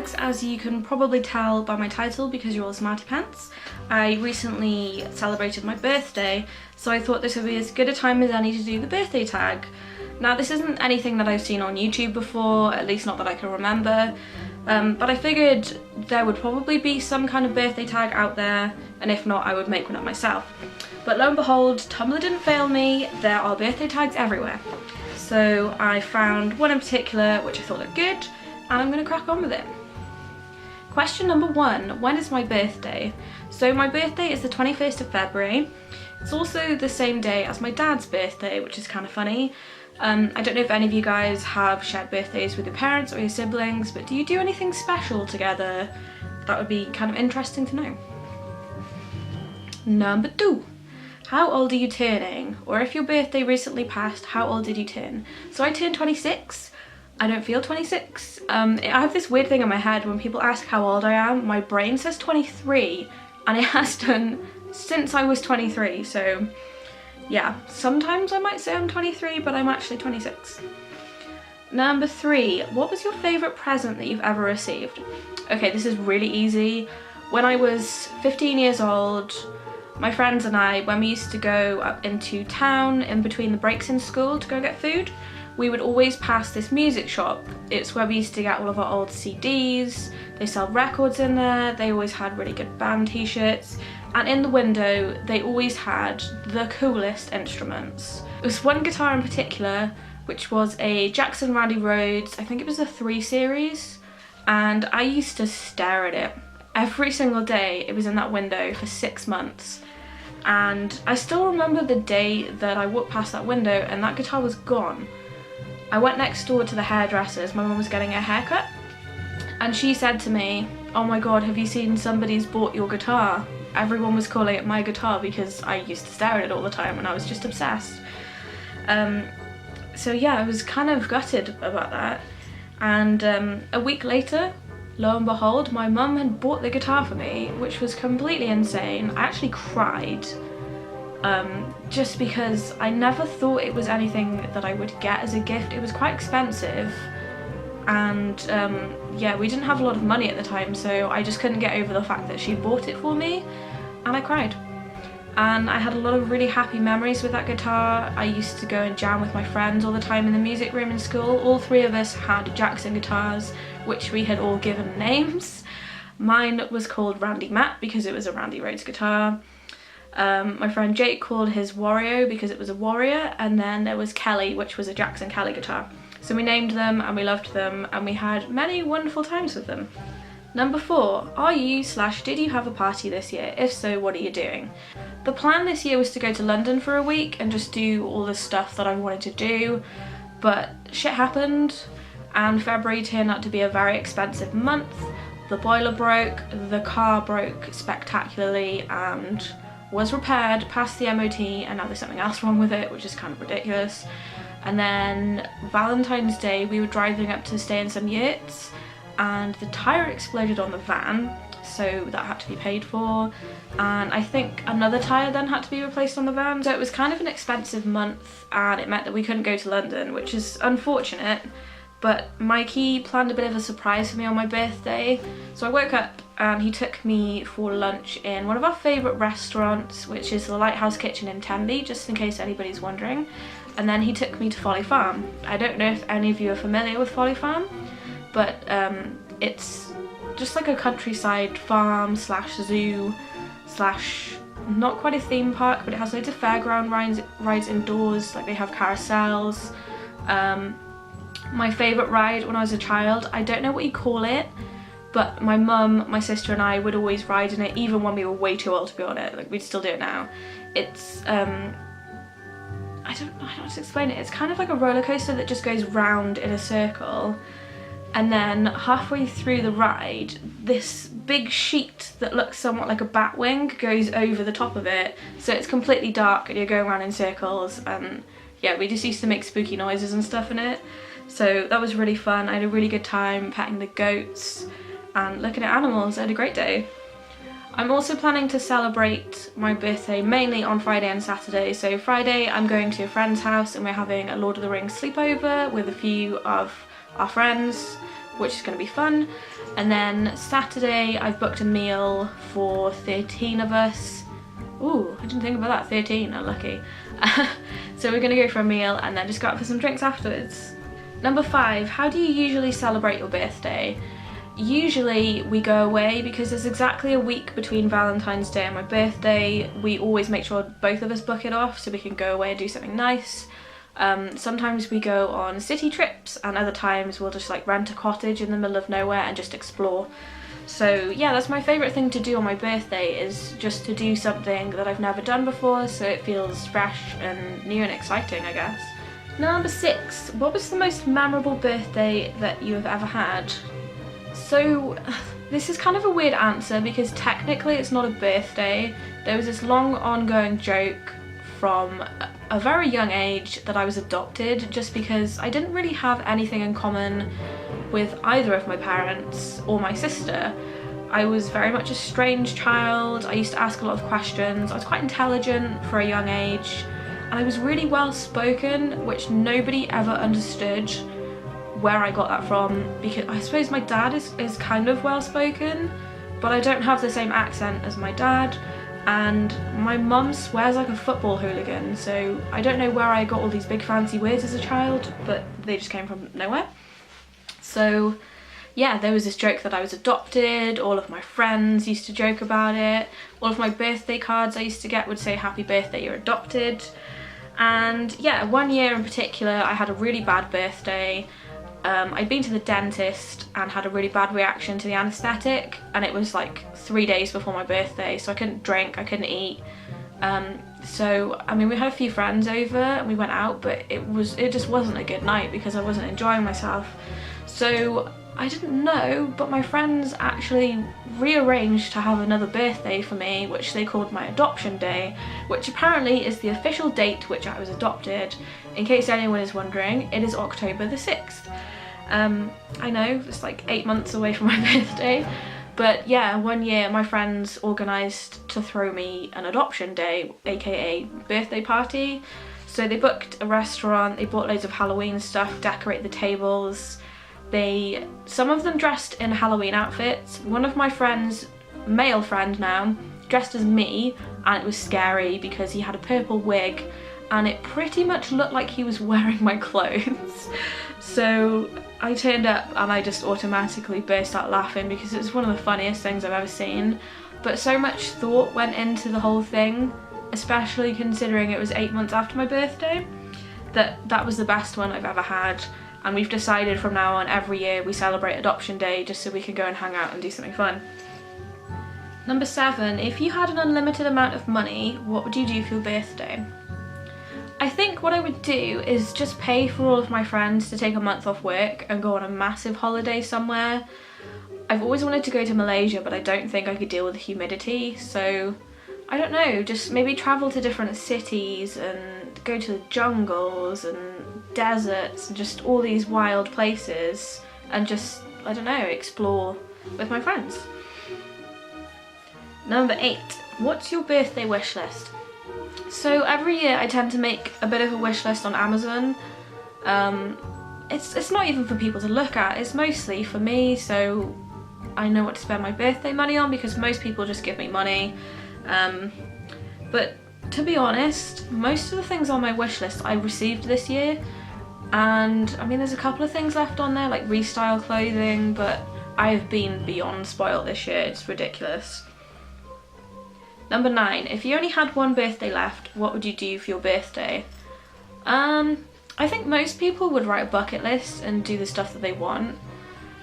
tags, as you can probably tell by my title because you're all smarty pants, I recently celebrated my birthday, so I thought this would be as good a time as any to do the birthday tag. Now this isn't anything that I've seen on YouTube before, at least not that I can remember, but I figured there would probably be some kind of birthday tag out there, and if not I would make one up myself. But lo and behold, Tumblr didn't fail me, there are birthday tags everywhere. So I found one in particular which I thought looked good, and I'm going to crack on with it. Question number 1, when is my birthday? So my birthday is the 21st of February. It's also the same day as my dad's birthday, which is kind of funny. I don't know if any of you guys have shared birthdays with your parents or your siblings, but do you do anything special together? That would be kind of interesting to know. Number 2. How old are you turning? Or if your birthday recently passed, how old did you turn? So I turned 26. I don't feel 26. I have this weird thing in my head when people ask how old I am, my brain says 23, and it has done since I was 23, so yeah, sometimes I might say I'm 23, but I'm actually 26. Number 3, what was your favourite present that you've ever received? Okay, this is really easy. When I was 15 years old, my friends and I, when we used to go up into town in between the breaks in school to go get food, we would always pass this music shop. It's where we used to get all of our old CDs, they sell records in there, they always had really good band t-shirts, and in the window they always had the coolest instruments. There was one guitar in particular, which was a Jackson Randy Rhodes, I think it was a 3 series, and I used to stare at it. Every single day it was in that window for 6 months. And I still remember the day that I walked past that window and that guitar was gone. I went next door to the hairdressers, my mum was getting a haircut, and she said to me, "Oh my god, have you seen somebody's bought your guitar?" Everyone was calling it my guitar because I used to stare at it all the time and I was just obsessed. So yeah, I was kind of gutted about that. And a week later, lo and behold, my mum had bought the guitar for me, which was completely insane. I actually cried. Just because I never thought it was anything that I would get as a gift. It was quite expensive, and yeah, we didn't have a lot of money at the time, so I just couldn't get over the fact that she bought it for me, and I cried. And I had a lot of really happy memories with that guitar. I used to go and jam with my friends all the time in the music room in school. All 3 of us had Jackson guitars, which we had all given names. Mine was called Randy Matt because it was a Randy Rhodes guitar. My friend Jake called his Wario because it was a Warrior, and then there was Kelly, which was a Jackson Kelly guitar. So we named them and we loved them and we had many wonderful times with them. Number 4, are you / did you have a party this year? If so, what are you doing? The plan this year was to go to London for a week and just do all the stuff that I wanted to do, but shit happened and February turned out to be a very expensive month. The boiler broke, the car broke spectacularly and was repaired, passed the MOT, and now there's something else wrong with it, which is kind of ridiculous. And then Valentine's Day we were driving up to stay in some yurts and the tyre exploded on the van, so that had to be paid for, and I think another tyre then had to be replaced on the van. So it was kind of an expensive month and it meant that we couldn't go to London, which is unfortunate, but Mikey planned a bit of a surprise for me on my birthday. So I woke up and he took me for lunch in one of our favourite restaurants, which is the Lighthouse Kitchen in Tenby, just in case anybody's wondering, and then he took me to Folly Farm. I don't know if any of you are familiar with Folly Farm, but it's just like a countryside farm / zoo / not quite a theme park, but it has loads of fairground rides indoors, like they have carousels. My favourite ride when I was a child, I don't know what you call it, but my mum, my sister and I would always ride in it even when we were way too old to be on it, like we'd still do it now. It's I don't know how to explain it. It's kind of like a roller coaster that just goes round in a circle, and then halfway through the ride this big sheet that looks somewhat like a bat wing goes over the top of it, so it's completely dark and you're going around in circles, and yeah, we just used to make spooky noises and stuff in it. So that was really fun. I had a really good time petting the goats and looking at animals. I had a great day. I'm also planning to celebrate my birthday mainly on Friday and Saturday. So Friday I'm going to a friend's house and we're having a Lord of the Rings sleepover with a few of our friends, which is going to be fun. And then Saturday I've booked a meal for 13 of us. Ooh, I didn't think about that, 13, unlucky. So we're gonna go for a meal and then just go out for some drinks afterwards. Number 5, how do you usually celebrate your birthday? Usually we go away because there's exactly a week between Valentine's Day and my birthday. We always make sure both of us book it off so we can go away and do something nice. Sometimes we go on city trips and other times we'll just like rent a cottage in the middle of nowhere and just explore. So yeah, that's my favourite thing to do on my birthday, is just to do something that I've never done before, so it feels fresh and new and exciting, I guess. Number 6, what was the most memorable birthday that you have ever had? So this is kind of a weird answer because technically it's not a birthday. There was this long ongoing joke from a very young age that I was adopted, just because I didn't really have anything in common with either of my parents or my sister. I was very much a strange child. I used to ask a lot of questions. I was quite intelligent for a young age, and I was really well spoken, which nobody ever understood where I got that from, because I suppose my dad is kind of well spoken, but I don't have the same accent as my dad, and my mum swears like a football hooligan, so I don't know where I got all these big fancy words as a child, but they just came from nowhere. So yeah, there was this joke that I was adopted. All of my friends used to joke about it. All of my birthday cards I used to get would say happy birthday, you're adopted. And yeah, one year in particular I had a really bad birthday. I'd been to the dentist and had a really bad reaction to the anaesthetic, and it was like 3 days before my birthday, so I couldn't drink, I couldn't eat. So I mean, we had a few friends over and we went out, but it just wasn't a good night because I wasn't enjoying myself. So I didn't know, but my friends actually rearranged to have another birthday for me, which they called my adoption day, which apparently is the official date which I was adopted. In case anyone is wondering, it is October the 6th. I know, it's like 8 months away from my birthday, but yeah, one year my friends organised to throw me an adoption day, aka birthday party. So they booked a restaurant, they bought loads of Halloween stuff, decorated the tables. Some of them dressed in Halloween outfits. One of my friends, male friend now, dressed as me, and it was scary because he had a purple wig and it pretty much looked like he was wearing my clothes. So I turned up and I just automatically burst out laughing because it was one of the funniest things I've ever seen. But so much thought went into the whole thing, especially considering it was 8 months after my birthday, that was the best one I've ever had. And we've decided from now on every year we celebrate adoption day just so we can go and hang out and do something fun. Number 7, if you had an unlimited amount of money, what would you do for your birthday? I think what I would do is just pay for all of my friends to take a month off work and go on a massive holiday somewhere. I've always wanted to go to Malaysia, but I don't think I could deal with the humidity, so I don't know, just maybe travel to different cities and go to the jungles and deserts and just all these wild places and just, I don't know, explore with my friends. Number 8, what's your birthday wish list? So every year I tend to make a bit of a wish list on Amazon. It's not even for people to look at, it's mostly for me, so I know what to spend my birthday money on because most people just give me money. But to be honest, most of the things on my wish list I received this year, and I mean there's a couple of things left on there like restyle clothing, but I have been beyond spoiled this year, it's ridiculous. Number 9, if you only had one birthday left, what would you do for your birthday? I think most people would write a bucket list and do the stuff that they want.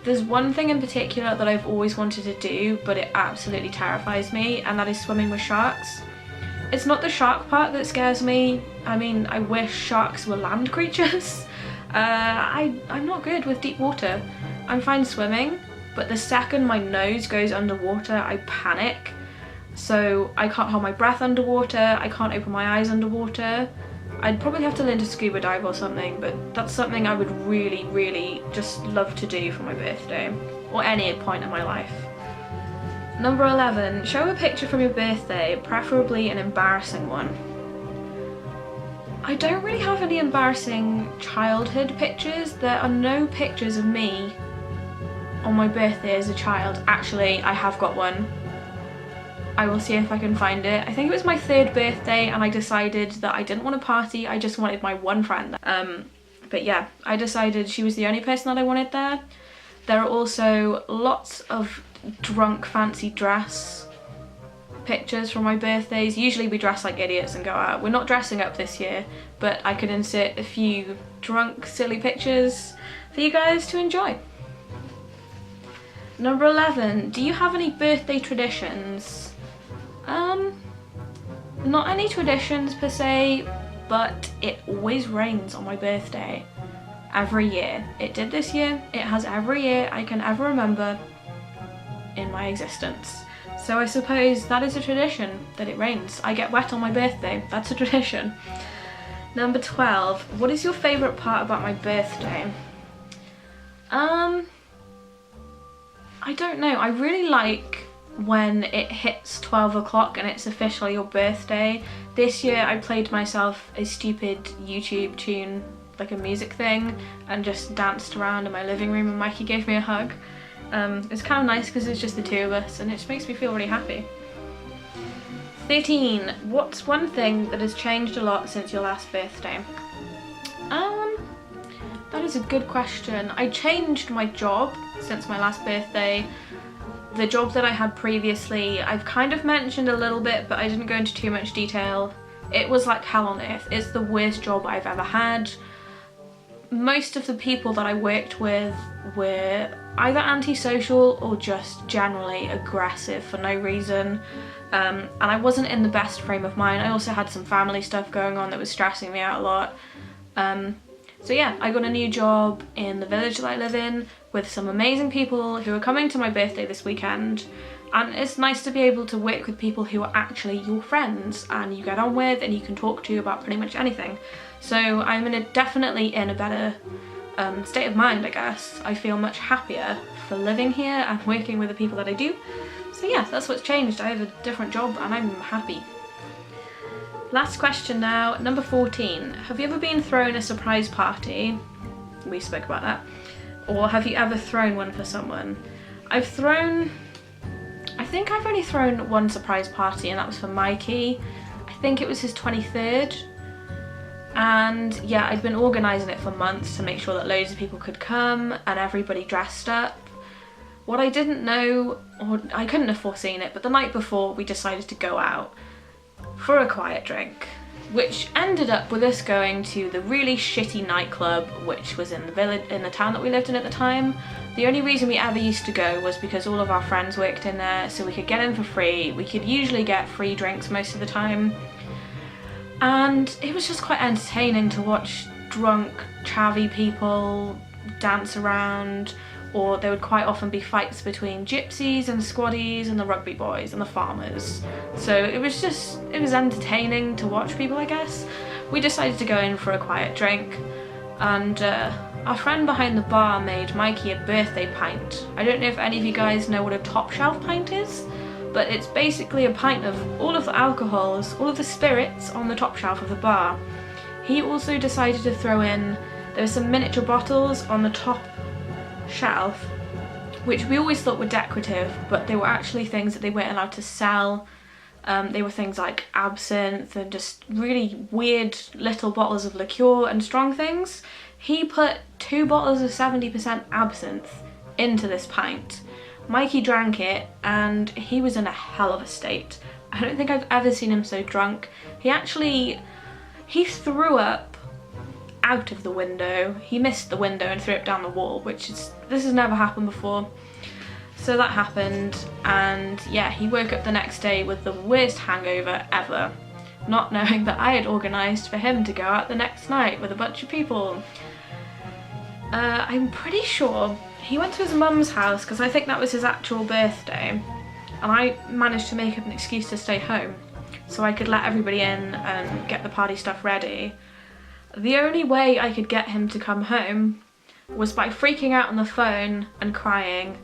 There's one thing in particular that I've always wanted to do, but it absolutely terrifies me, and that is swimming with sharks. It's not the shark part that scares me. I mean, I wish sharks were land creatures. I'm not good with deep water. I'm fine swimming, but the second my nose goes underwater, I panic. So I can't hold my breath underwater, I can't open my eyes underwater. I'd probably have to learn to scuba dive or something, but that's something I would really, really just love to do for my birthday, or any point in my life. Number 11, show a picture from your birthday, preferably an embarrassing one. I don't really have any embarrassing childhood pictures. There are no pictures of me on my birthday as a child. Actually, I have got one. I will see if I can find it. I think it was my 3rd birthday and I decided that I didn't want a party, I just wanted my one friend. But yeah, I decided she was the only person that I wanted there. There are also lots of drunk fancy dress pictures from my birthdays. Usually we dress like idiots and go out. We're not dressing up this year, but I could insert a few drunk silly pictures for you guys to enjoy. Number 11, do you have any birthday traditions? Not any traditions per se, but it always rains on my birthday. Every year. It did this year, it has every year I can ever remember in my existence. So I suppose that is a tradition, that it rains. I get wet on my birthday, that's a tradition. Number 12, what is your favourite part about my birthday? I don't know, I really like when it hits 12 o'clock and it's officially your birthday. This year I played myself a stupid YouTube tune, like a music thing, and just danced around in my living room and Mikey gave me a hug. It's kind of nice because it's just the 2 of us and it just makes me feel really happy. 13. What's one thing that has changed a lot since your last birthday? That is a good question. I changed my job since my last birthday. The job that I had previously, I've kind of mentioned a little bit, but I didn't go into too much detail. It was like hell on earth. It's the worst job I've ever had. Most of the people that I worked with were either antisocial or just generally aggressive for no reason. And I wasn't in the best frame of mind. I also had some family stuff going on that was stressing me out a lot. So yeah, I got a new job in the village that I live in with some amazing people who are coming to my birthday this weekend. And it's nice to be able to work with people who are actually your friends and you get on with and you can talk to about pretty much anything. So I'm definitely in a better state of mind, I guess. I feel much happier for living here and working with the people that I do. So yeah, that's what's changed. I have a different job and I'm happy. Last question now, number 14. Have you ever been thrown a surprise party? We spoke about that. Or have you ever thrown one for someone? I think I've only thrown one surprise party and that was for Mikey. I think it was his 23rd. And yeah, I'd been organising it for months to make sure that loads of people could come and everybody dressed up. What I didn't know, or I couldn't have foreseen it, but the night before we decided to go out for a quiet drink, which ended up with us going to the really shitty nightclub which was in the village, in the town that we lived in at the time. The only reason we ever used to go was because all of our friends worked in there, so we could get in for free. We could usually get free drinks most of the time. And it was just quite entertaining to watch drunk, chavvy people dance around, or there would quite often be fights between gypsies and squaddies and the rugby boys and the farmers. So it was entertaining to watch people, I guess. We decided to go in for a quiet drink, and our friend behind the bar made Mikey a birthday pint. I don't know if any of you guys know what a top shelf pint is, but it's basically a pint of all of the alcohols, all of the spirits on the top shelf of the bar. He also decided to throw in, there were some miniature bottles on the top shelf, which we always thought were decorative, but they were actually things that they weren't allowed to sell. They were things like absinthe and just really weird little bottles of liqueur and strong things. He put 2 bottles of 70% absinthe into this pint. Mikey drank it and he was in a hell of a state. I don't think I've ever seen him so drunk. He threw up out of the window. He missed the window and threw it down the wall, this has never happened before. So that happened, and yeah, he woke up the next day with the worst hangover ever, not knowing that I had organised for him to go out the next night with a bunch of people. I'm pretty sure he went to his mum's house because I think that was his actual birthday, and I managed to make up an excuse to stay home so I could let everybody in and get the party stuff ready. The only way I could get him to come home was by freaking out on the phone and crying.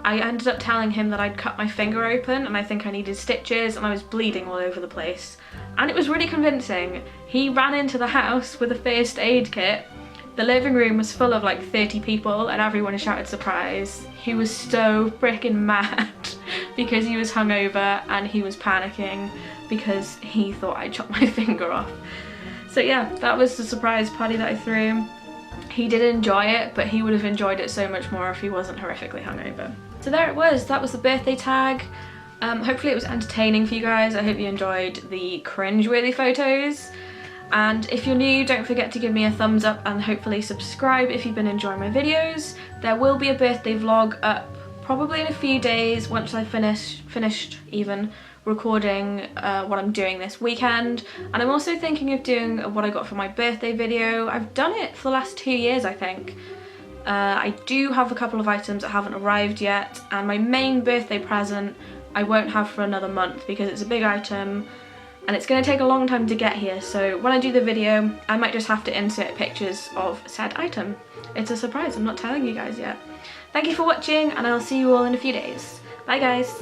I ended up telling him that I'd cut my finger open and I think I needed stitches and I was bleeding all over the place. And it was really convincing. He ran into the house with a first aid kit. The living room was full of like 30 people and everyone shouted surprise. He was so freaking mad because he was hungover and he was panicking because he thought I chopped my finger off. So yeah, that was the surprise party that I threw. He did enjoy it, but he would have enjoyed it so much more if he wasn't horrifically hungover. So there it was, that was the birthday tag. Hopefully it was entertaining for you guys. I hope you enjoyed the cringe-worthy photos. And if you're new, don't forget to give me a thumbs up and hopefully subscribe if you've been enjoying my videos. There will be a birthday vlog up probably in a few days once I've finished even recording what I'm doing this weekend. And I'm also thinking of doing what I got for my birthday video. I've done it for the last 2 years, I think. I do have a couple of items that haven't arrived yet, and my main birthday present I won't have for another month because it's a big item and it's going to take a long time to get here. So when I do the video, I might just have to insert pictures of said item. It's a surprise, I'm not telling you guys yet. Thank you for watching and I'll see you all in a few days. Bye guys!